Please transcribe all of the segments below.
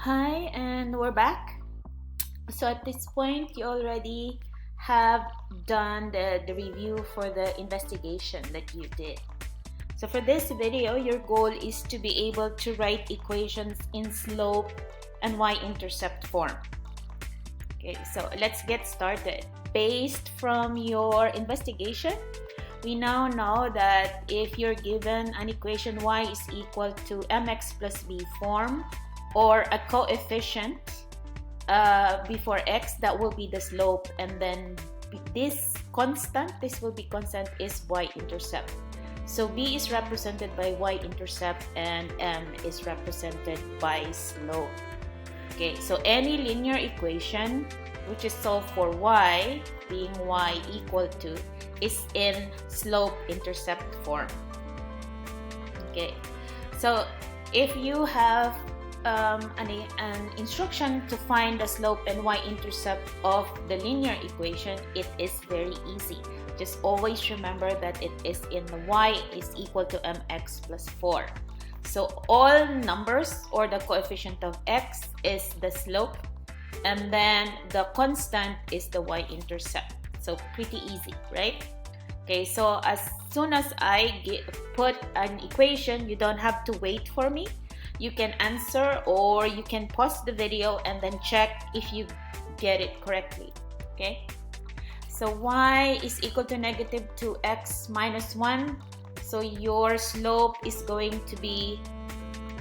Hi, and we're back. So at this point, you already have done the review for the investigation that you did. So for this video, your goal is to be able to write equations in slope and y-intercept form. Okay, so let's get started. Based from your investigation, we now know that if you're given an equation y is equal to mx plus b form, or a coefficient before x, that will be the slope, and then this will be constant, is y-intercept. So b is represented by y-intercept and m is represented by slope. Okay, so any linear equation which is solved for y, being y equal to, is in slope-intercept form. Okay, so if you have an instruction to find the slope and y-intercept of the linear equation, it is very easy. Just always remember that it is in the y is equal to mx plus 4. So all numbers or the coefficient of x is the slope, and then the constant is the y-intercept. So pretty easy, right? Okay, so as soon as I put an equation, you don't have to wait for me. You can answer, or you can pause the video and then check if you get it correctly. Okay, so y is equal to negative 2x minus 1. So your slope is going to be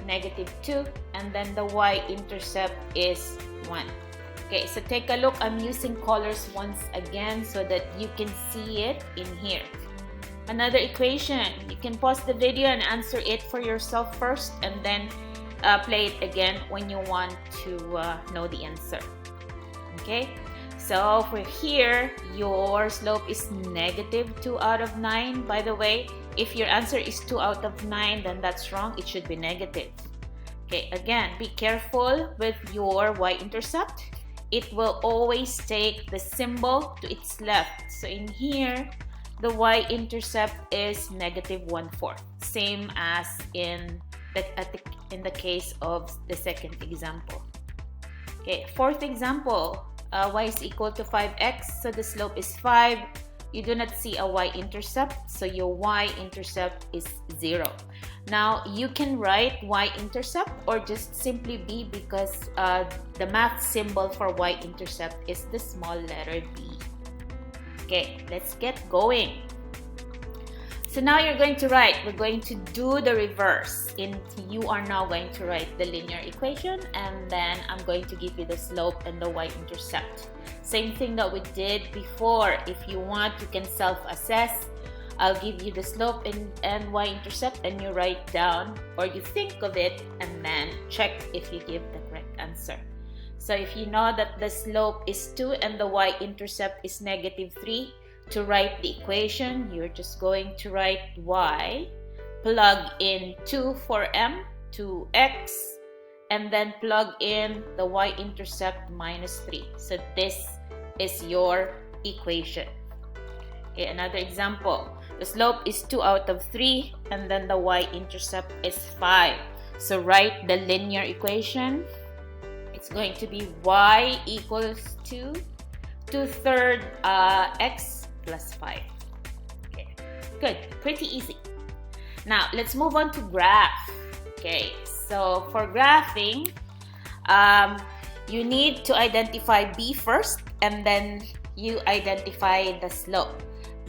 negative 2, and then the y-intercept is 1. Okay, so take a look. I'm using colors once again so that you can see it in here. Another equation, you can pause the video and answer it for yourself first, and then play it again when you want to know the answer. Okay, so for here, your slope is negative 2 out of 9. By the way, if your answer is 2 out of 9, then that's wrong. It should be negative. Okay, again, be careful with your y-intercept. It will always take the symbol to its left. So in here, the y-intercept is negative 1/4, same as in the case of the second example. Okay, fourth example, y is equal to 5x, so the slope is 5. You do not see a y-intercept, so your y-intercept is 0. Now you can write y-intercept or just simply b, because the math symbol for y-intercept is the small letter b. Okay, let's get going. So now you're going to write, we're going to do the reverse. You are now going to write the linear equation, and then I'm going to give you the slope and the y-intercept. Same thing that we did before. If you want, you can self-assess. I'll give you the slope and y-intercept, and you write down, or you think of it, and then check if you give the correct answer. So if you know that the slope is 2 and the y-intercept is negative 3, to write the equation, you're just going to write y, plug in 2 for m, 2x, and then plug in the y-intercept minus 3. So this is your equation. Okay, another example. The slope is 2 out of 3, and then the y-intercept is 5. So write the linear equation. It's going to be y equals to 2/3 x plus 5. Okay, good, pretty easy. Now let's move on to graph. Okay, so for graphing, you need to identify b first, and then you identify the slope.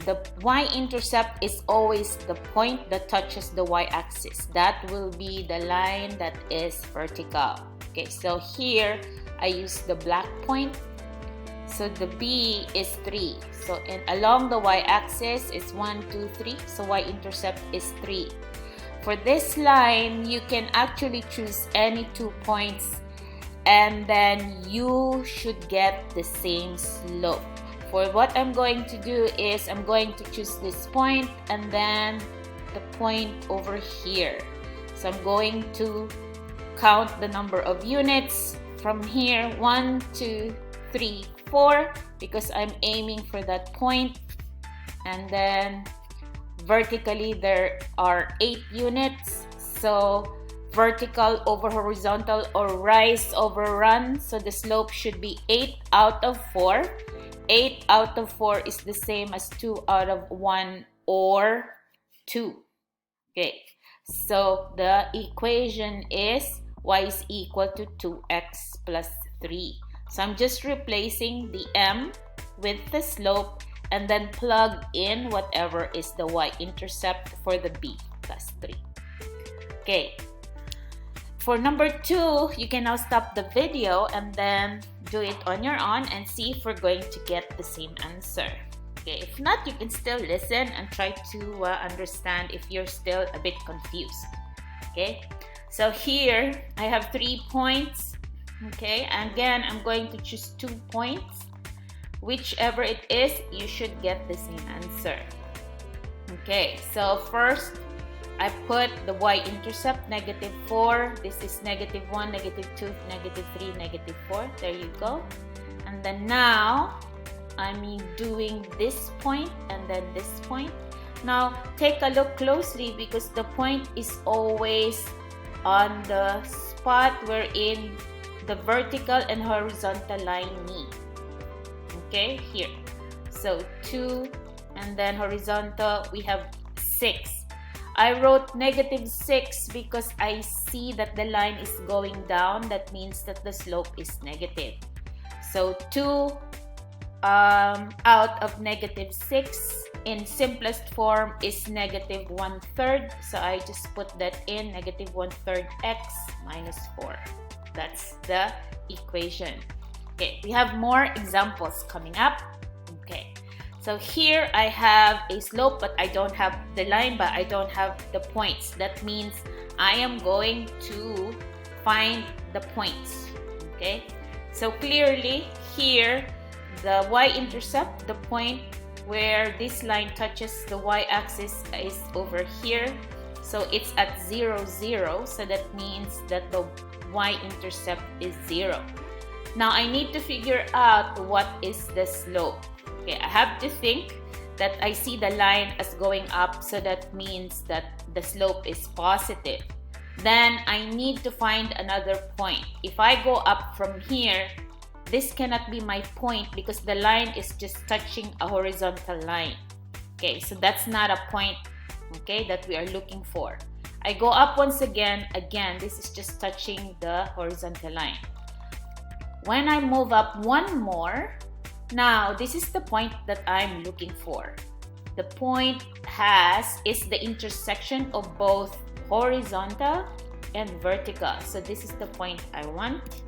The y-intercept is always the point that touches the y-axis. That will be the line that is vertical. Okay, so here I use the black point. So the b is 3. So along the y-axis is 1, 2, 3. So y-intercept is 3. For this line, you can actually choose any 2 points, and then you should get the same slope. For what I'm going to do is I'm going to choose this point and then the point over here. So I'm going to count the number of units from here, 1, 2, 3, 4, because I'm aiming for that point. And then vertically there are 8 units. So vertical over horizontal or rise over run. So the slope should be 8 out of 4. 8 out of 4 is the same as 2 out of 1 or 2. Okay, so the equation is y is equal to 2x plus 3. So I'm just replacing the m with the slope and then plug in whatever is the y-intercept for the b plus 3. Okay, for number 2, you can now stop the video and then do it on your own and see if we're going to get the same answer. Okay, if not, you can still listen and try to understand if you're still a bit confused. Okay, so here I have 3 points. Okay, and again, I'm going to choose 2 points. Whichever it is, you should get the same answer. Okay, so first, I put the y-intercept, -4. This is -1, -2, -3, -4. There you go. And then now, I'm doing this point and then this point. Now, take a look closely because the point is always on the spot wherein the vertical and horizontal line meet. Okay, here. So 2 and then horizontal, we have 6. I wrote -6 because I see that the line is going down. That means that the slope is negative. So 2 out of -6 in simplest form is -1/3. So I just put that in, -1/3 x minus 4. That's the equation. Okay, we have more examples coming up. Okay, so here I have a slope, but I don't have the line, but I don't have the points. That means I am going to find the points. Okay, so clearly here, the y-intercept, the point where this line touches the y-axis is over here. So it's at 0, 0. So that means that the y-intercept is 0. Now I need to figure out what is the slope. Okay, I have to think that I see the line as going up, so that means that the slope is positive. Then I need to find another point. If I go up from here, this cannot be my point because the line is just touching a horizontal line. Okay, so that's not a point, okay, that we are looking for. I go up once again, this is just touching the horizontal line. When I move up one more, now this is the point that I'm looking for. The point is the intersection of both horizontal and vertical. So this is the point I want.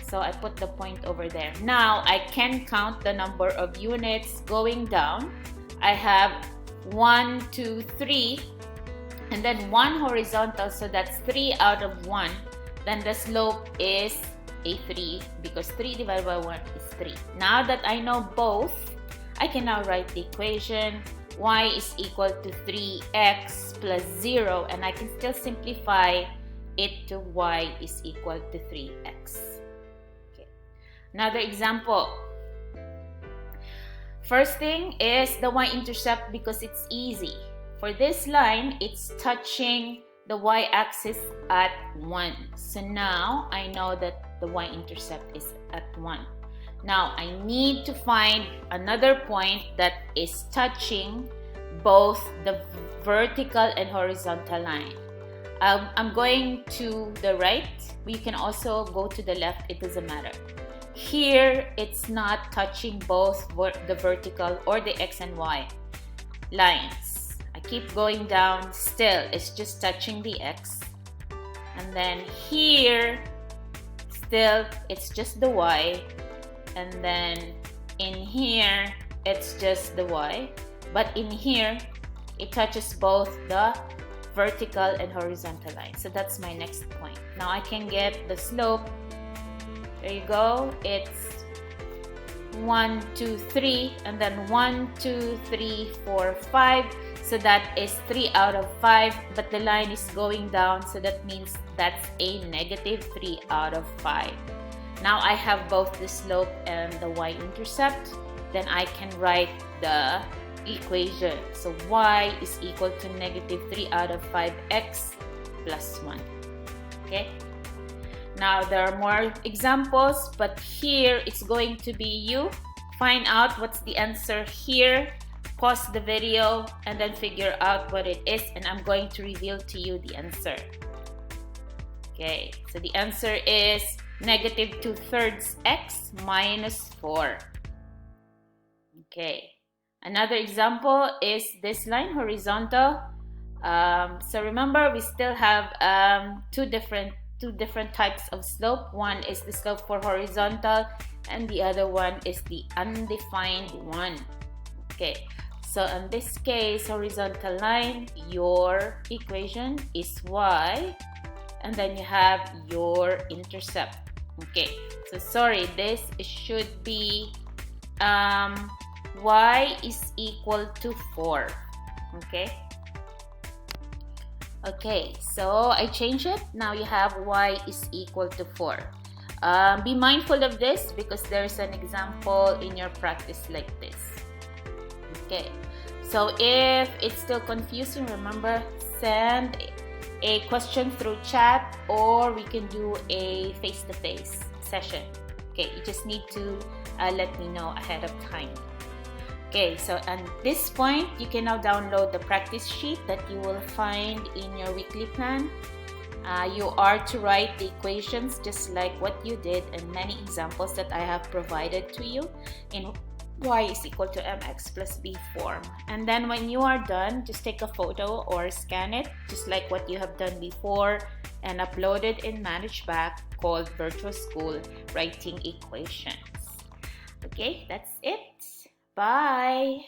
So I put the point over there. Now I can count the number of units going down. I have 1, 2, 3, and then 1 horizontal, so that's 3 out of 1. Then the slope is a 3 because 3 divided by 1 is 3. Now that I know both, I can now write the equation. Y is equal to 3x plus 0, and I can still simplify it to y is equal to 3x. Okay. Another example. First thing is the y-intercept because it's easy. For this line, it's touching the y-axis at 1. So now I know that the y-intercept is at 1. Now I need to find another point that is touching both the vertical and horizontal line. I'm going to the right. We can also go to the left. It doesn't matter. Here, it's not touching both the vertical or the x and y lines. I keep going down. Still, it's just touching the x. And then here, still, it's just the y. And then in here, it's just the y. But in here, it touches both the vertical and horizontal line. So that's my next point. Now I can get the slope. There you go. It's 1, 2, 3, and then 1, 2, 3, 4, 5. So that is 3 out of 5, but the line is going down, so that means that's a negative 3 out of 5. Now I have both the slope and the y-intercept. Then I can write the equation. So y is equal to negative 3 out of 5x plus 1. Okay. Now there are more examples, but here it's going to be you find out what's the answer here, pause the video, and then figure out what it is, and I'm going to reveal to you the answer. Okay, so the answer is negative 2/3 x minus 4. Okay, another example is this line, horizontal. So remember, we still have two different types of slope. One is the slope for horizontal, and the other one is the undefined one. Okay, so in this case, horizontal line, your equation is y, and then you have your intercept. Okay, so sorry, this should be y is equal to 4. Okay, so I change it. Now you have y is equal to 4. Be mindful of this because there's an example in your practice like this. Okay, so if it's still confusing, remember, send a question through chat, or we can do a face-to-face session. Okay, you just need to let me know ahead of time. Okay, so at this point, you can now download the practice sheet that you will find in your weekly plan. You are to write the equations just like what you did in many examples that I have provided to you in y is equal to mx plus b form. And then when you are done, just take a photo or scan it just like what you have done before and upload it in ManageBack called Virtual School Writing Equations. Okay, that's it. Bye.